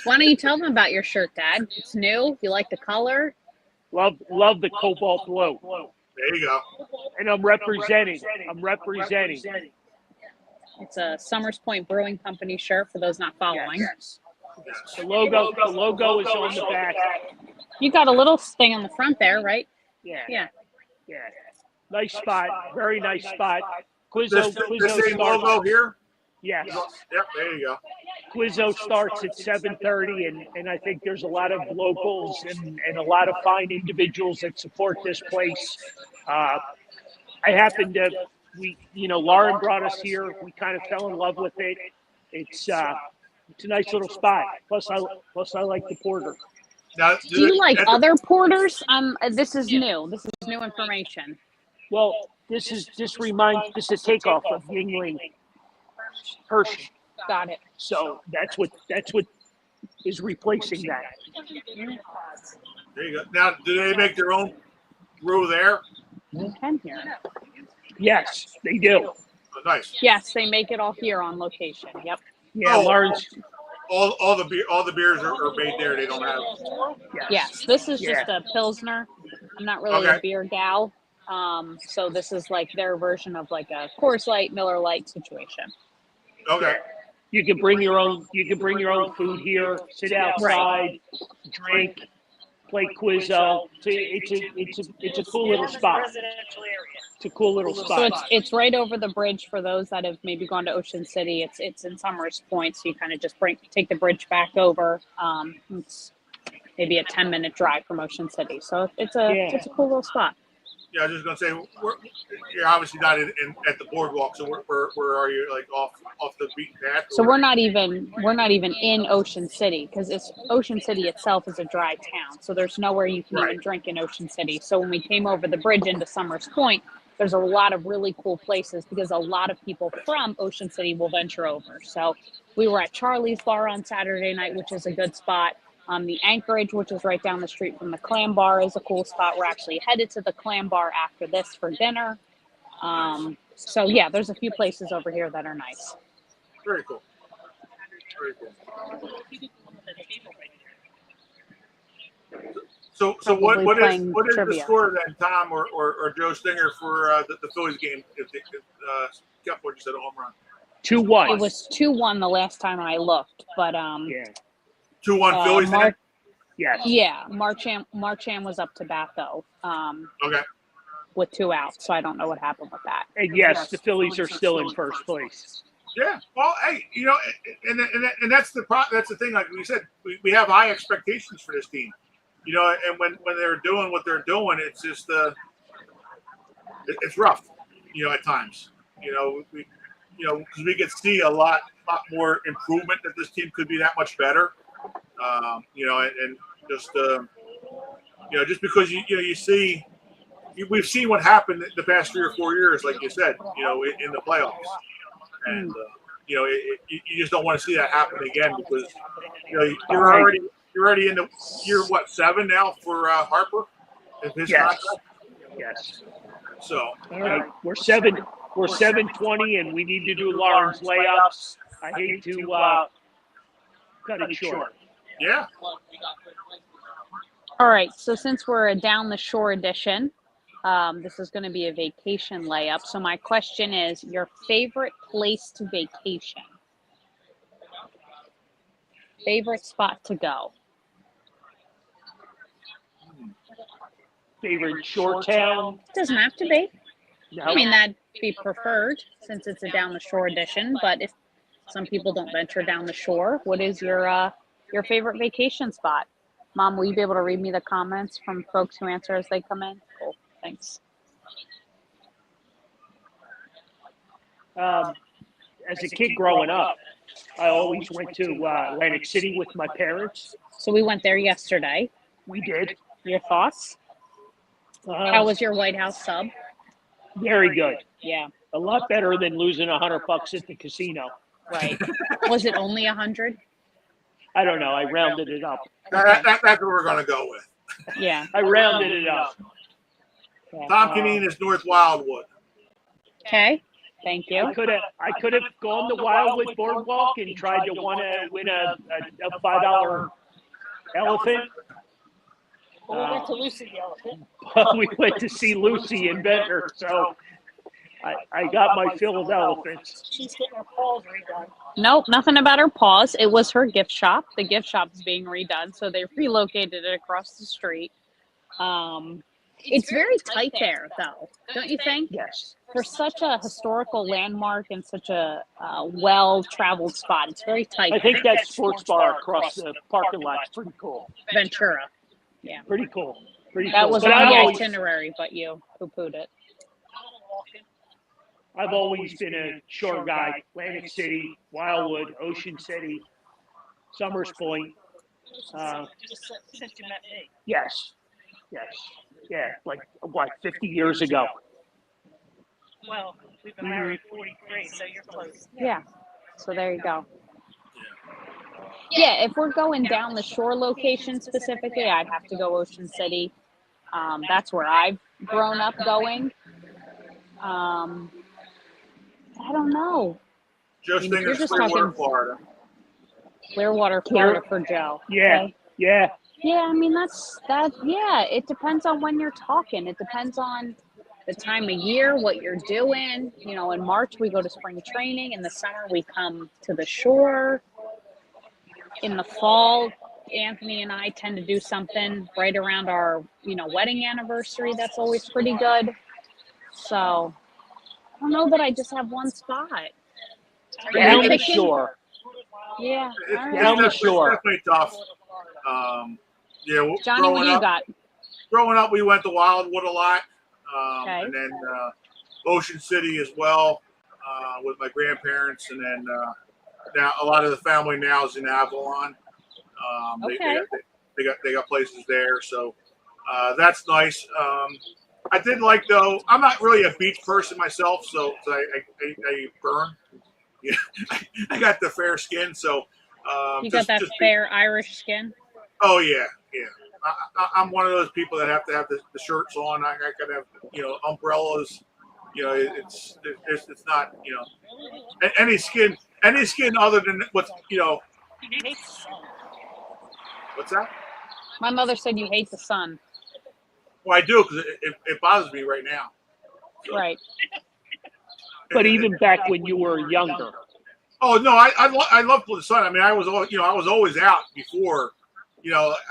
Why don't you tell them about your shirt, Dad? It's new. You like the color? Love the cobalt blue. There you go. And I'm representing. It's a Summers Point Brewing Company shirt for those not following. Yes. The logo is on the back. You got a little thing on the front there, right? Yeah. Nice spot. Very nice spot. This Quizzo same logo here? Yes. Yep, there you go. Quizzo starts at 7:30, and I think there's a lot of locals and a lot of fine individuals that support this place. I happened to, Lauren brought us here. We kind of fell in love with it. It's a nice little spot. Plus I like the porter. Now, Do you like other porters? This is new. This is new information. Well, this is a takeoff of Yingling Hershey. Got it. So that's what is replacing that. There you go. Now, do they make their own brew there? You can hear it. Yes, they do. Oh, nice. Yes, they make it all here on location. Yep. Yeah, Oh. Lawrence. All the beers are made there. They don't have. Yes, this is just a Pilsner. I'm not really a beer gal. So this is like their version of like a Coors Light, Miller Lite situation. Okay. You can bring your own. Food here. Sit outside, drink, play Quizzo. It's a cool little spot. Residential area. It's a cool little So spot. it's right over the bridge for those that have maybe gone to Ocean City. It's in Summers Point, so you kind of just take the bridge back over. It's maybe a 10-minute drive from Ocean City, so it's a cool little spot. Yeah, I was just gonna say you're obviously not at the boardwalk. So where are you? Like off the beaten path? So we're not even in Ocean City because Ocean City itself is a dry town. So there's nowhere you can even drink in Ocean City. So when we came over the bridge into Summers Point, there's a lot of really cool places because a lot of people from Ocean City will venture over. So we were at Charlie's Bar on Saturday night, which is a good spot. The Anchorage, which is right down the street from the Clam Bar, is a cool spot. We're actually headed to the Clam Bar after this for dinner. So yeah, there's a few places over here that are nice. Very cool. Very cool. So what is the score then, Tom or Joe Stinger for the Phillies game? If Kepler just had a home run. 2-1. It was 2-1 the last time I looked, but 2-1 Phillies. Yes. Yeah, Marchand was up to bat though. Okay. With 2 outs, so I don't know what happened with that. And yes, the Phillies are still in first place. Yeah. Well, hey, and that's the thing. Like we said, we have high expectations for this team. And when they're doing what they're doing, it's just it's rough. At times. Because we could see a lot more improvement that this team could be that much better. And just just because you see, we've seen what happened the past 3 or 4 years, like you said, in the playoffs, and you just don't want to see that happen again because you're already in the year 7 now for Harper and his contract. Yes. So all right, we're 7:20, and we need to do Lauren's layups. I hate to cut it short. Yeah. All right, so since we're a down the shore edition, this is going to be a vacation layup. So my question is, your favorite place to vacation? Favorite spot to go? Favorite shore town? Doesn't have to be. No. I mean, that'd be preferred since it's a down the shore edition, but if some people don't venture down the shore, what is your favorite vacation spot? Mom, will you be able to read me the comments from folks who answer as they come in? Cool. Thanks. As a kid growing up, I always went to Atlantic City with my parents. So we went there yesterday. We did. Your thoughts? How was your White House sub? Very good. Yeah, A lot better than losing $100 at the casino. right. Was it only 100? I don't know. I rounded it up. That's what we're going to go with. Yeah. I rounded it up. Tom Canine is North Wildwood. Okay. Thank you. I could have gone to Wildwood Boardwalk and tried to win a $5 elephant. Well, we went to Lucy the elephant. But we went to see Lucy and Ventnor, so I got my fill of elephants. She's getting her paws redone. Nope, nothing about her paws. It was her gift shop. The gift shop is being redone, so they relocated it across the street. It's very tight there, though, don't you think? Yes. For such a historical landmark and such a well-traveled spot, it's very tight. I think that sports bar across the parking lot's pretty cool. Ventura. Yeah. Pretty cool. Pretty That cool. was But on I've the always, itinerary, but you poo-pooed it. I've always been a shore guy. Atlantic City, Wildwood, Ocean City, Summers Point. Just since you met me. Yes. Yes. Yeah, like, what, 50 years ago? Well, we've been married 43, so you're close. Yeah. So there you go. Yeah, if we're going down the shore location specifically, I'd have to go Ocean City. That's where I've grown up going. I don't know. Just You're think of just Clearwater, talking- Florida. Clearwater, Florida for Joe. Yeah. Okay? Yeah. Yeah, I mean, yeah, it depends on when you're talking. It depends on the time of year, what you're doing. You know, in March, we go to spring training. In the summer, we come to the shore. In the fall, Anthony and I tend to do something right around our, wedding anniversary. That's always pretty good. So I don't know that I just have one spot. Down the picking? shore. Yeah. It's, All it's right. Down the definitely, shore. it's definitely tough. Johnny, what do you got? Growing up, we went to Wildwood a lot, Okay. and then Ocean City as well with my grandparents, and then now a lot of the family now is in Avalon. Okay. They got places there, so that's nice. I did like, though. I'm not really a beach person myself, so I burn. Yeah, I got the fair skin, so You got that fair Irish skin? Oh yeah. I'm one of those people that have to have the shirts on. I gotta have umbrellas. It's not any skin other than what's what's that? My mother said you hate the sun. Well, I do because it bothers me right now. So. Right. But even back when you were younger. Oh no, I love the sun. I mean, I was always out before.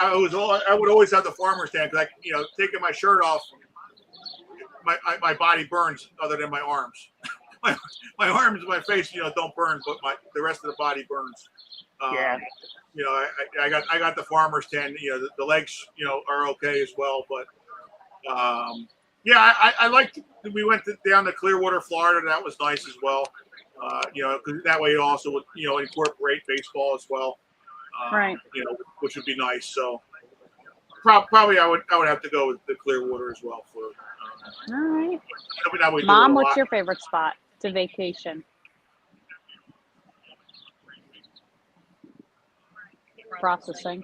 I would always have the farmer's tan because taking my shirt off, my body burns other than my arms. my arms and my face, don't burn, but the rest of the body burns. Yeah. I got the farmer's tan. The legs, are okay as well, but I liked. We went down to Clearwater, Florida. That was nice as well. Because that way it also would incorporate baseball as well. Right. Which would be nice. So probably I would have to go with the Clearwater as well for. All right. That we do Mom, a what's lot. your favorite spot to vacation? Processing.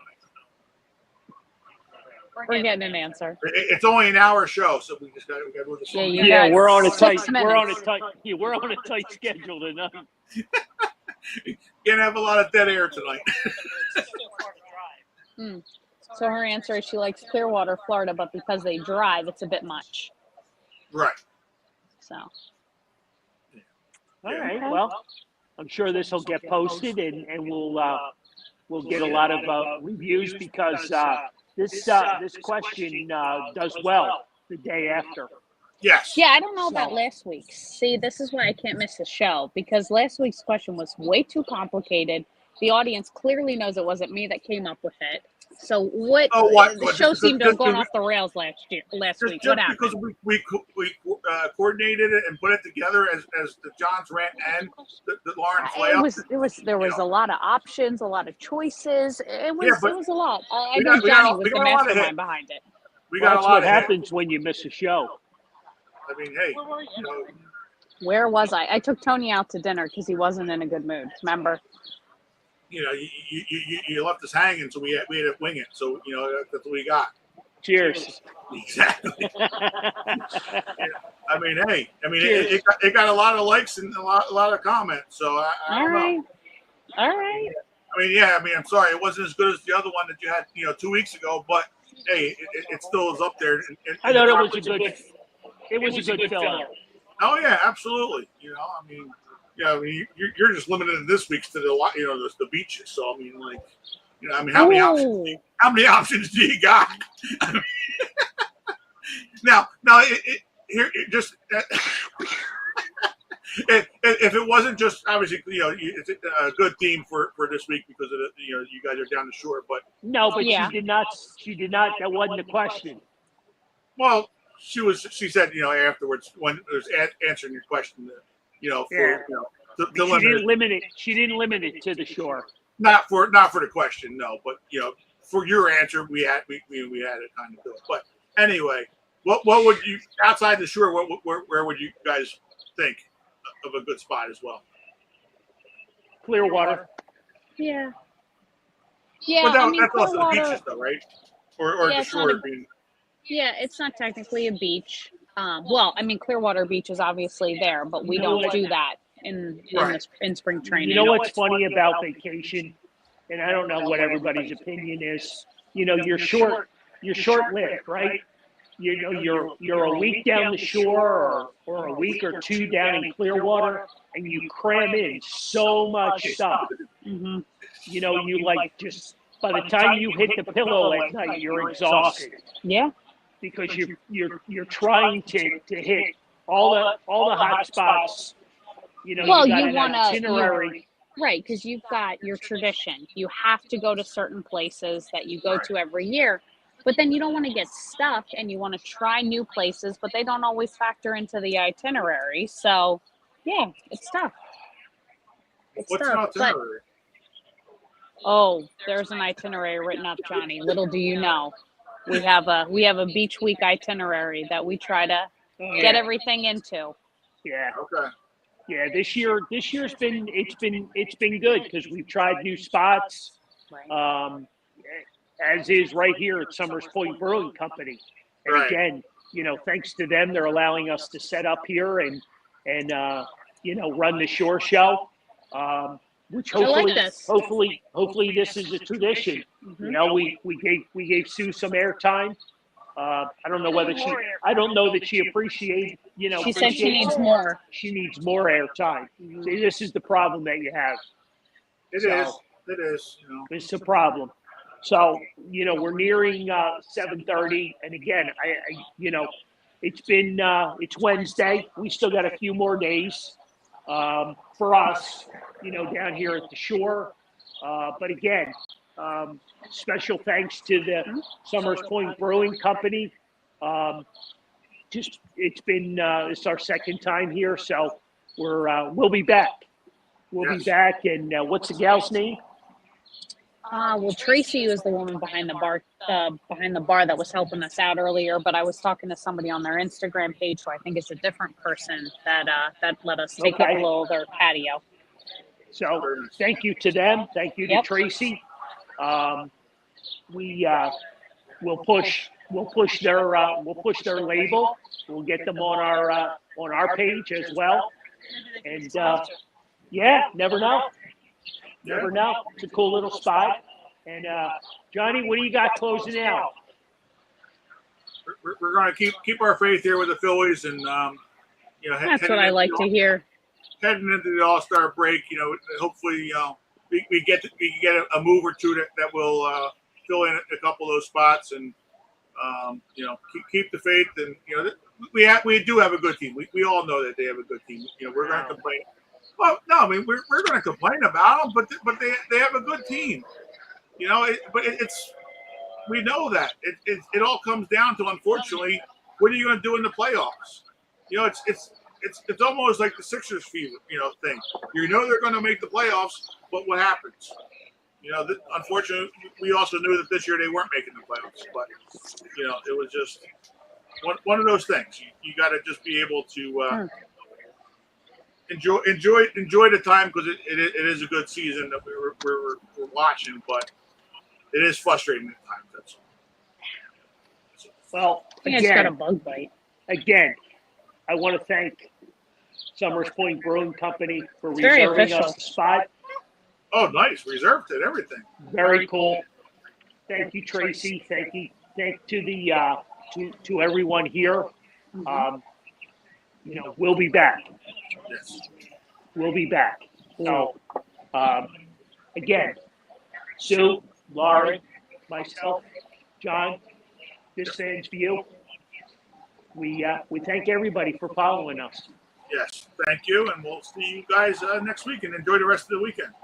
We're getting an answer. It's only an hour show, so we got to move the song. Yeah, you Yeah, got we're on a 6 tight minutes. we're on a tight schedule tonight. Can't have a lot of dead air tonight. It's still far to drive. So her answer is she likes Clearwater, Florida, but because they drive, it's a bit much. Right. So All right. Well, I'm sure this will get posted, and we'll get a lot of reviews because this question does well the day after. Yes. yeah, I don't know about last week's. See, this is why I can't miss the show because last week's question was way too complicated. The audience clearly knows it wasn't me that came up with it. So what? Oh, what? The What, show just seemed to have gone because off the rails last week. just What happened? because we coordinated it and put it together as the John's rant and the Lawrence layup. There was know. a lot of options, a lot of choices. It Yeah, was but it was a lot. I we know got Johnny was we the got a lot of mastermind hits. behind it. We Well, got that's a lot what of hits. happens when you miss a show. I mean, hey, you know, Where was I? I took Tony out to dinner because he wasn't in a good mood. Remember? you left us hanging, so we had to wing it. So that's what we got. Cheers. Exactly. I mean, hey, Cheers. it got a lot of likes and a lot of comments. So I All don't right. know. All right. I'm sorry, it wasn't as good as the other one that you had, 2 weeks ago. But hey, it still is up there. I thought it was a good. It was a good filler. Oh yeah, absolutely. You're just limited in this week's to the beaches. So how many options? How many options do you got? now, just if it wasn't just obviously, it's a good theme for this week because of you guys are down the shore. But No, but Yeah. she did not. She did not. That wasn't the question. well, she said afterwards when it was answering your question, Yeah. to She limit didn't it. limit it. She didn't limit it to the shore. Not for the question, no, but for your answer, we had it kind of do it. But anyway, what would you outside the shore? Where would you guys think of a good spot as well? Clearwater. Yeah. Yeah. But I mean, that's also the Clearwater. beaches, though, right? Or Yeah, the it's not shore a- being. Yeah, it's not technically a beach. Well, I mean, Clearwater Beach is obviously there, but we don't do that in spring training. You know what's funny about vacation, and I don't know what everybody's opinion is. You're short-lived, right? You're a week down the shore or a week or two down in Clearwater, and you cram in so much stuff. Mm-hmm. You like just by the time you hit the pillow at night, you're exhausted Yeah. because you're trying to hit all the hot spots. Well, you got you an wanna- itinerary. Right, because you've got your tradition. You have to go to certain places that you go to every year. But then you don't want to get stuck and you want to try new places, but they don't always factor into the itinerary. So, yeah, it's tough. What's an itinerary? Oh, there's an itinerary written up, Johnny. Little do you know. We have a beach week itinerary that we try to get everything into. Yeah. Okay. Yeah, this year's been good because we've tried new spots. Right. As is right here at Summers Point Brewing Company, and Right. again, thanks to them, they're allowing us to set up here and run the shore show. Which I like hopefully, this. hopefully this is a tradition. Mhm. We gave Sue some airtime. I don't know that she appreciates. She said she needs more. She needs more airtime. See, this is the problem that you have. It So- is. It is. It's the problem. So, we're nearing 7:30, and again, it's Wednesday. We still got a few more days for us, down here at the shore. But again, special thanks to the Summers Point Brewing Company. It's our second time here, so we'll be back. We'll be back. And what's the gal's name? Well, Tracy was the woman behind the bar that was helping us out earlier. But I was talking to somebody on their Instagram page, so I think it's a different person that let us take up a little of their patio. So thank you to them. Thank you to Yep. Tracy. We'll push their label. We'll get them on our page as well. And never know. Never know. It's a cool little spot. And Johnny, what do you got closing out? We're going to keep our faith here with the Phillies, and That's what I like to hear. Heading into the All-Star break, hopefully we get a move or two that will fill in a couple of those spots, and keep the faith. And we do have a good team. We all know that they have a good team. We're going to complain. Well, no, I mean we're going to complain about them, but they have a good team. It's we know that. It all comes down to, unfortunately, what are you going to do in the playoffs? You know, it's almost like the Sixers fever, thing. You know they're going to make the playoffs, but what happens? Unfortunately, we also knew that this year they weren't making the playoffs, but it was just one of those things. You got to just be able to enjoy the time, because it is a good season that we're watching, but it is frustrating at times. That's all. Well, I think I just got a again, bug bite. I want to thank Summers Point Brewing Company for very reserving us official. the spot. Oh, nice. Reserved it, everything. Very cool. Thank you, Tracy. Thank to the to everyone here. We'll be back. Yes. We'll be back. So, again, Sue, Laurie, myself, John, this fan's view. We thank everybody for following us. Yes. Thank you, and we'll see you guys next week, and enjoy the rest of the weekend.